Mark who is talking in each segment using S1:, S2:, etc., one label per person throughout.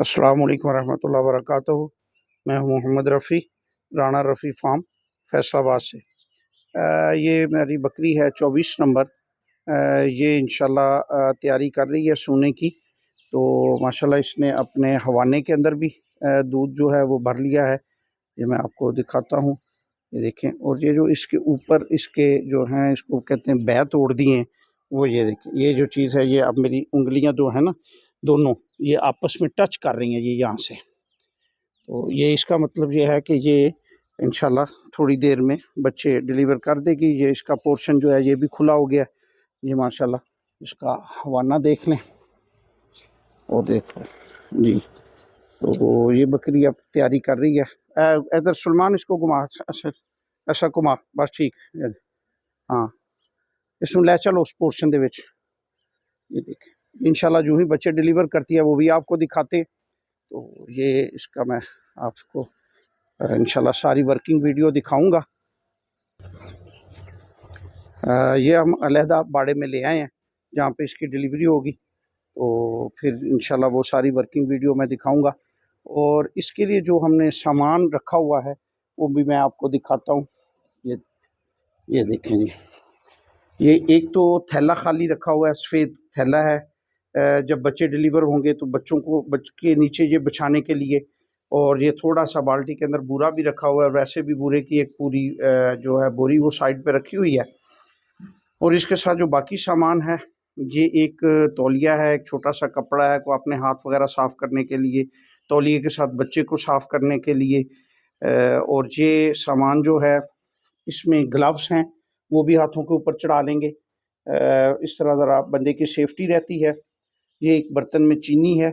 S1: अस्सलाम वालेकुम रहमतुल्लाहि व बरकातुहू। मैं हूँ मोहम्मद रफ़ी, राणा रफ़ी फार्म फैसलाबाद से। ये मेरी बकरी है 24 नंबर। ये इंशाल्लाह तैयारी कर रही है सोने की। तो माशाल्लाह इसने अपने हवाने के अंदर भी दूध जो है वो भर लिया है। ये मैं आपको दिखाता हूँ, ये देखें। और ये जो इसके ऊपर इसके जो हैं, इसको कहते हैं बैत तोड़ दिए हैं, वो ये देखें। ये जो चीज़ है, ये अब मेरी उंगलियां जो है ना दोनों, ये आपस में टच कर रही हैं ये यहाँ से। तो ये इसका मतलब ये है कि ये इंशाल्लाह थोड़ी देर में बच्चे डिलीवर कर देगी। ये इसका पोर्शन जो है ये भी खुला हो गया। ये माशाल्लाह इसका हवाना देख लें और देखो जी। तो ये बकरी अब तैयारी कर रही है। इधर सलमान इसको घुमा, ऐसा घुमा, बस ठीक। हाँ, इसमें ले चलो उस पोर्शन दे विच। ये देखें, इंशाल्लाह जो ही बच्चे डिलीवर करती है वो भी आपको दिखाते। तो ये इसका मैं आपको इंशाल्लाह सारी वर्किंग वीडियो दिखाऊंगा। ये हम अलहदा बाड़े में ले आए हैं जहाँ पे इसकी डिलीवरी होगी। तो फिर इंशाल्लाह वो सारी वर्किंग वीडियो मैं दिखाऊंगा। और इसके लिए जो हमने सामान रखा हुआ है वो भी मैं आपको दिखाता हूँ। ये देखें जी, ये एक तो थैला खाली रखा हुआ है, सफ़ेद थैला है। जब बच्चे डिलीवर होंगे तो बच्चों को के नीचे ये बिछाने के लिए। और ये थोड़ा सा बाल्टी के अंदर बूरा भी रखा हुआ है। वैसे भी बूरे की एक पूरी जो है बोरी वो साइड पे रखी हुई है। और इसके साथ जो बाकी सामान है, ये एक तौलिया है, एक छोटा सा कपड़ा है को अपने हाथ वगैरह साफ़ करने के लिए, तौलिए के साथ बच्चे को साफ़ करने के लिए। और ये सामान जो है, इसमें ग्लव्स हैं, वो भी हाथों के ऊपर चढ़ा लेंगे। इस तरह ज़रा बंदे की सेफ्टी रहती है। ये एक बर्तन में चीनी है,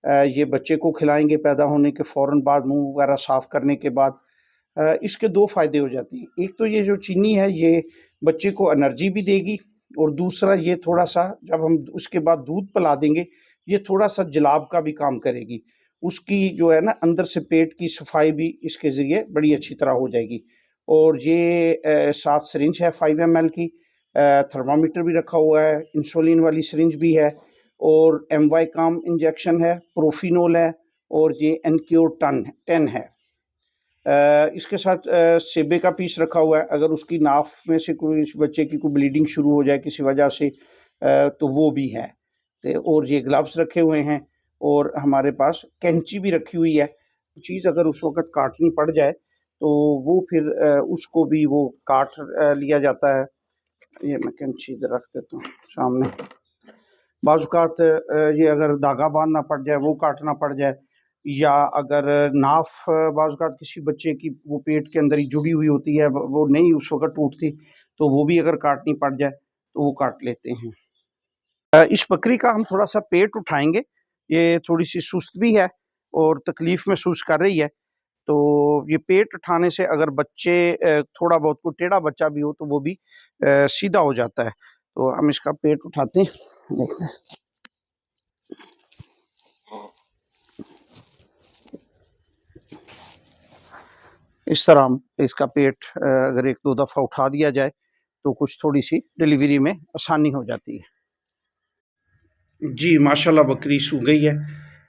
S1: ये बच्चे को खिलाएंगे पैदा होने के फ़ौरन बाद, मुंह वगैरह साफ़ करने के बाद। इसके दो फ़ायदे हो जाते हैं। एक तो ये जो चीनी है ये बच्चे को एनर्जी भी देगी, और दूसरा ये थोड़ा सा जब हम उसके बाद दूध पिला देंगे, ये थोड़ा सा जलाब का भी काम करेगी। उसकी जो है ना अंदर से पेट की सफाई भी इसके ज़रिए बड़ी अच्छी तरह हो जाएगी। और ये साथ सिरिंज है 5 ml की, थर्मामीटर भी रखा हुआ है, इंसुलिन वाली सिरिंज भी है, और एमवाइकाम इंजेक्शन है, प्रोफिनोल है, और ये एनक्योर 10 है। इसके साथ सेबे का पीस रखा हुआ है। अगर उसकी नाफ में से कोई बच्चे की कोई ब्लीडिंग शुरू हो जाए किसी वजह से, तो वो भी है। और ये ग्लव्स रखे हुए हैं, और हमारे पास कैंची भी रखी हुई है। चीज़ अगर उस वक़्त काटनी पड़ जाए तो वो फिर उसको भी वो काट लिया जाता है। ये मैं कैंची इधर रख देता हूँ सामने। बाज़ औक़ात ये अगर धागा बाँधना पड़ जाए, वो काटना पड़ जाए, या अगर नाफ बाज़ औक़ात किसी बच्चे की वो पेट के अंदर ही जुड़ी हुई होती है, वो नहीं उस वक़्त टूटती, तो वो भी अगर काटनी पड़ जाए तो वो काट लेते हैं। इस बकरी का हम थोड़ा-सा पेट उठाएँगे। ये थोड़ी-सी सुस्त भी है और तकलीफ़ महसूस कर रही है। तो ये पेट उठाने से अगर बच्चे थोड़ा बहुत कोई टेढ़ा बच्चा भी हो तो वो भी सीधा हो जाता है। तो हम इसका पेट उठाते हैं, देखते हैं। इस तरह हम इसका पेट अगर 1-2 दफ़ा उठा दिया जाए तो कुछ थोड़ी-सी डिलीवरी में आसानी हो जाती है। जी माशाल्लाह बकरी सूख गई है।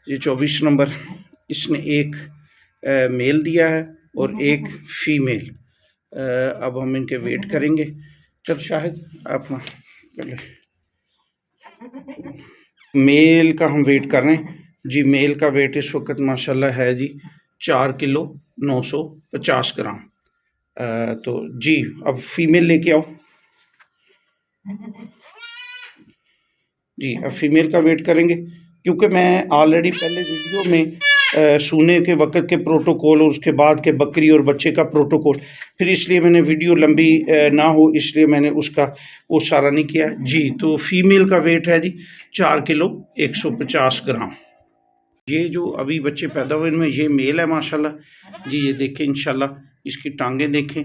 S1: ये 24 नंबर, इसने एक मेल दिया है और एक फीमेल। अब हम इनके वेट करेंगे। चल शाहिद आप पहले मेल का हम वेट कर रहे हैं जी। मेल का वेट इस वक्त माशाल्लाह है जी 4 किलो 950 ग्राम। तो जी अब फीमेल लेके आओ जी। अब फीमेल का वेट करेंगे, क्योंकि मैं ऑलरेडी पहले वीडियो में सूने के वक़्त के प्रोटोकॉल और उसके बाद के बकरी और बच्चे का प्रोटोकॉल, फिर इसलिए मैंने वीडियो लंबी ना हो इसलिए मैंने उसका वो सारा नहीं किया जी। तो फीमेल का वेट है जी 4 किलो 150 ग्राम। ये जो अभी बच्चे पैदा हुए इनमें ये मेल है माशाल्लाह जी। ये देखें इंशाल्लाह इसकी टांगें देखें,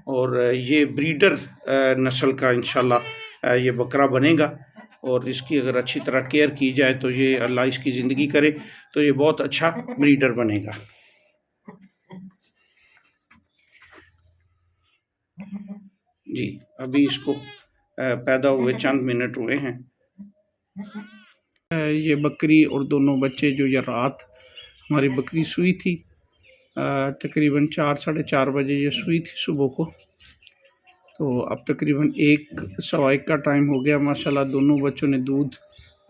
S1: और ये ब्रीडर नस्ल का इंशाल्लाह ये बकरा बनेगा। और इसकी अगर अच्छी तरह केयर की जाए तो ये अल्लाह इसकी ज़िंदगी करे तो ये बहुत अच्छा ब्रीडर बनेगा जी। अभी इसको पैदा हुए चंद मिनट हुए हैं। ये बकरी और दोनों बच्चे जो ये रात हमारी बकरी सूई थी, तकरीबन 4 साढ़े 4 बजे ये सूई थी सुबह को। तो अब तकरीबन 1 सवा 1 का टाइम हो गया। माशाल्लाह दोनों बच्चों ने दूध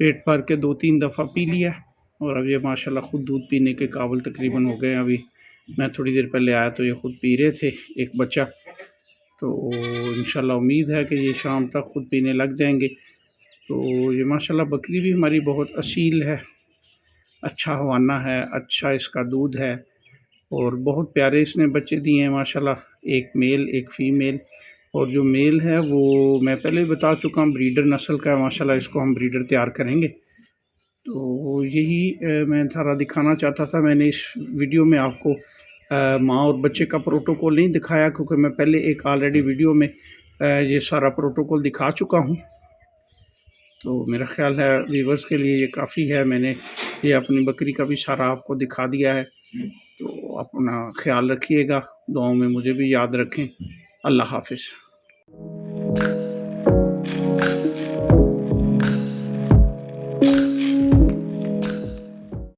S1: पेट भर के 2-3 दफ़ा पी लिया और अब ये माशाल्लाह ख़ुद दूध पीने के काबिल तकरीबन हो गए। अभी मैं थोड़ी देर पहले आया तो ये ख़ुद पी रहे थे एक बच्चा। तो इंशाल्लाह उम्मीद है कि ये शाम तक ख़ुद पीने लग जाएंगे। तो ये माशाल्लाह बकरी भी हमारी बहुत असील है, अच्छा हवाना है, अच्छा इसका दूध है और बहुत प्यारे इसने बच्चे दिए हैं माशाल्लाह, एक मेल एक फ़ीमेल। और जो मेल है वो मैं पहले ही बता चुका हूँ ब्रीडर नस्ल का है माशाल्लाह, इसको हम ब्रीडर तैयार करेंगे। तो यही मैं सारा दिखाना चाहता था। मैंने इस वीडियो में आपको माँ और बच्चे का प्रोटोकॉल नहीं दिखाया क्योंकि मैं पहले एक ऑलरेडी वीडियो में ये सारा प्रोटोकॉल दिखा चुका हूँ। तो मेरा ख़्याल है व्यूअर्स के लिए ये काफ़ी है, मैंने ये अपनी बकरी का भी सारा आपको दिखा दिया है। तो अपना ख़्याल रखिएगा, दुआओं में मुझे भी याद रखें। अल्लाह हाफ़िज़।